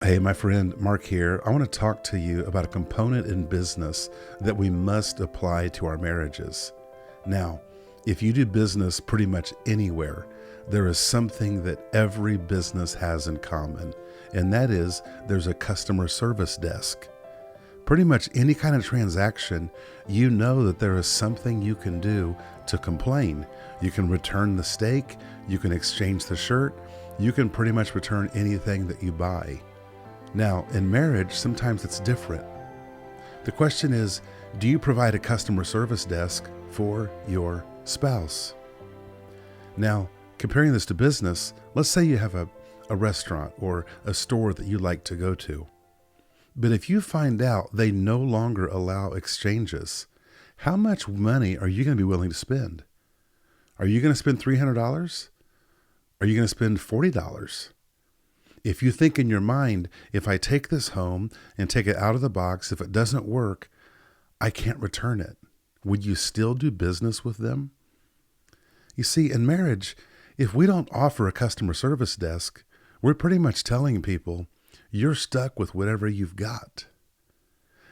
Hey, my friend Mark here. I want to talk to you about a component in business that we must apply to our marriages. Now, if you do business pretty much anywhere, there is something that every business has in common, and that is there's a customer service desk. Pretty much any kind of transaction, you know that there is something you can do to complain. You can return the steak, you can exchange the shirt, you can pretty much return anything that you buy. Now, in marriage, sometimes it's different. The question is, do you provide a customer service desk for your spouse? Now, comparing this to business, let's say you have a restaurant or a store that you like to go to. But if you find out they no longer allow exchanges, how much money are you going to be willing to spend? Are you going to spend $300? Are you going to spend $40? If you think in your mind, if I take this home and take it out of the box, if it doesn't work, I can't return it. Would you still do business with them? You see, in marriage, if we don't offer a customer service desk, we're pretty much telling people, you're stuck with whatever you've got.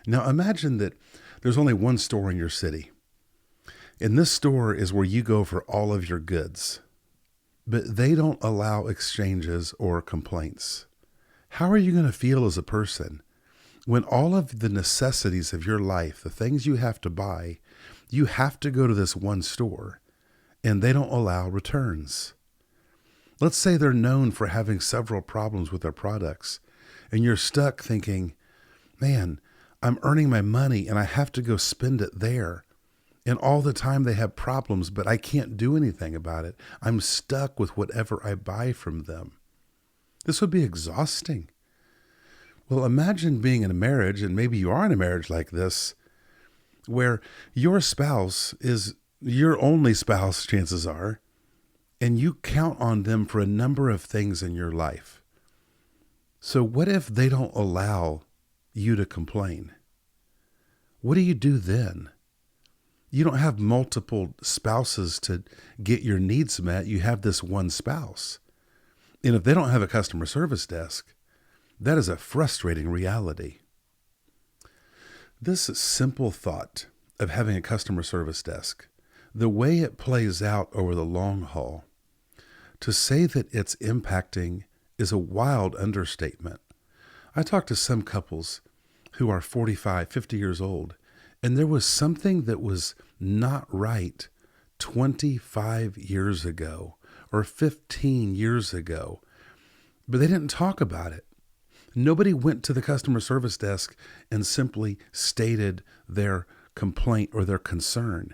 Now imagine that there's only one store in your city. And this store is where you go for all of your goods. But they don't allow exchanges or complaints. How are you going to feel as a person when all of the necessities of your life, the things you have to buy, you have to go to this one store and they don't allow returns? Let's say they're known for having several problems with their products and you're stuck thinking, man, I'm earning my money and I have to go spend it there. And all the time they have problems, but I can't do anything about it. I'm stuck with whatever I buy from them. This would be exhausting. Well, imagine being in a marriage, and maybe you are in a marriage like this, where your spouse is your only spouse, chances are, and you count on them for a number of things in your life. So what if they don't allow you to complain? What do you do then? You don't have multiple spouses to get your needs met. You have this one spouse. And if they don't have a customer service desk, that is a frustrating reality. This simple thought of having a customer service desk, the way it plays out over the long haul, to say that it's impacting is a wild understatement. I talked to some couples who are 45, 50 years old, and there was something that was not right 25 years ago or 15 years ago, but they didn't talk about it. Nobody went to the customer service desk and simply stated their complaint or their concern.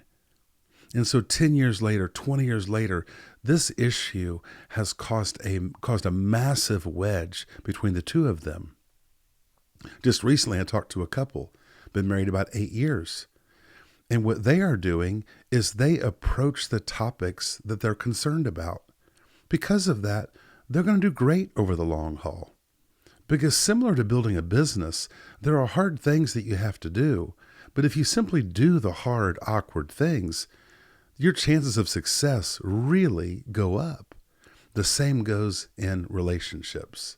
And so 10 years later, 20 years later, this issue has caused a massive wedge between the two of them. Just recently, I talked to a couple, been married about 8 years. And what they are doing is they approach the topics that they're concerned about. Because of that, they're going to do great over the long haul. Because similar to building a business, there are hard things that you have to do. But if you simply do the hard, awkward things, your chances of success really go up. The same goes in relationships.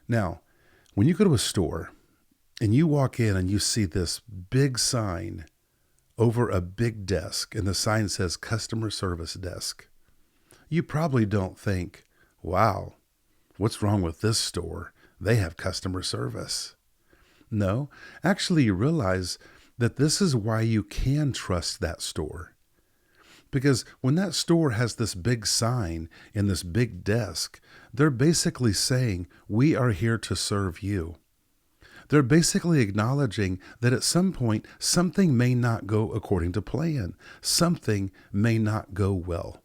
Now, when you go to a store, and you walk in and you see this big sign over a big desk, and the sign says customer service desk. You probably don't think, wow, what's wrong with this store? They have customer service. No, actually you realize that this is why you can trust that store. Because when that store has this big sign and this big desk, they're basically saying, we are here to serve you. They're basically acknowledging that at some point, something may not go according to plan. Something may not go well.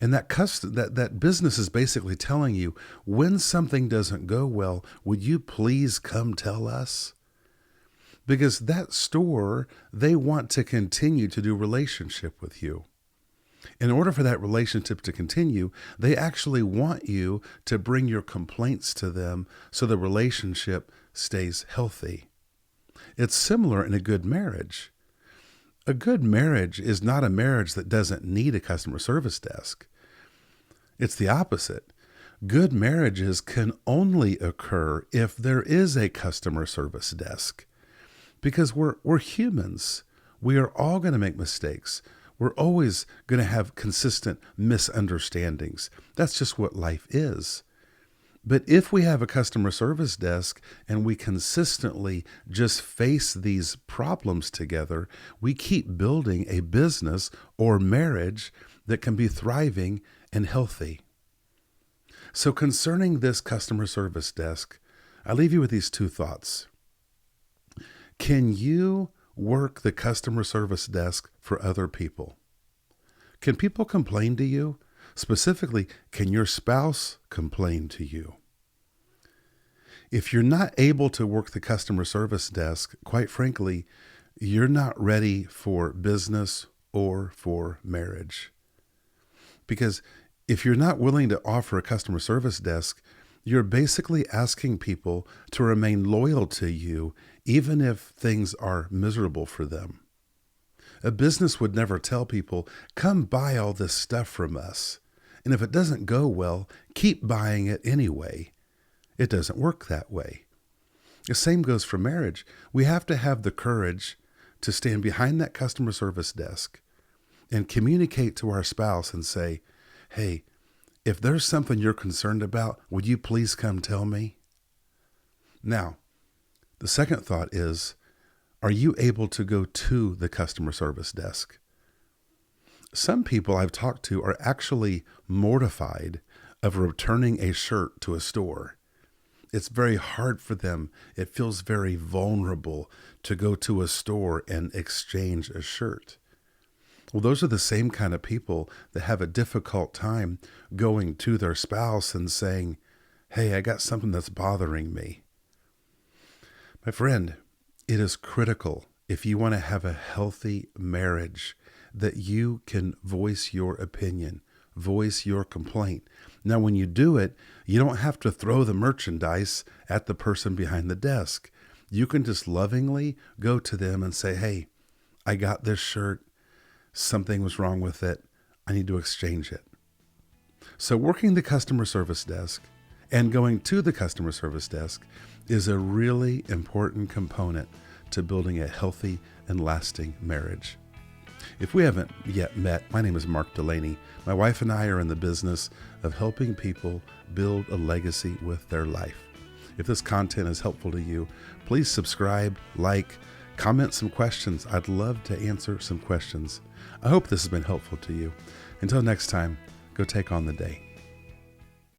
And that business is basically telling you, when something doesn't go well, would you please come tell us? Because that store, they want to continue to do relationship with you. In order for that relationship to continue, they actually want you to bring your complaints to them so the relationship stays healthy. It's similar in a good marriage. A good marriage is not a marriage that doesn't need a customer service desk. It's the opposite. Good marriages can only occur if there is a customer service desk, because we're humans. We are all going to make mistakes. We're always going to have consistent misunderstandings. That's just what life is. But if we have a customer service desk and we consistently just face these problems together, we keep building a business or marriage that can be thriving and healthy. So concerning this customer service desk, I leave you with these two thoughts. Can you work the customer service desk for other people? Can people complain to you? Specifically, can your spouse complain to you? If you're not able to work the customer service desk, quite frankly, you're not ready for business or for marriage. Because if you're not willing to offer a customer service desk, you're basically asking people to remain loyal to you, even if things are miserable for them. A business would never tell people, come buy all this stuff from us. And if it doesn't go well, keep buying it anyway. It doesn't work that way. The same goes for marriage. We have to have the courage to stand behind that customer service desk and communicate to our spouse and say, hey, if there's something you're concerned about, would you please come tell me? Now, the second thought is, are you able to go to the customer service desk? Some people I've talked to are actually mortified of returning a shirt to a store. It's very hard for them. It feels very vulnerable to go to a store and exchange a shirt. Well, those are the same kind of people that have a difficult time going to their spouse and saying, hey, I got something that's bothering me. My friend, it is critical if you want to have a healthy marriage that you can voice your opinion, voice your complaint. Now, when you do it, you don't have to throw the merchandise at the person behind the desk. You can just lovingly go to them and say, hey, I got this shirt. Something was wrong with it. I need to exchange it. So working the customer service desk and going to the customer service desk is a really important component to building a healthy and lasting marriage. If we haven't yet met, my name is Mark Delaney. My wife and I are in the business of helping people build a legacy with their life. If this content is helpful to you, please subscribe, like, comment some questions. I'd love to answer some questions. I hope this has been helpful to you. Until next time, go take on the day.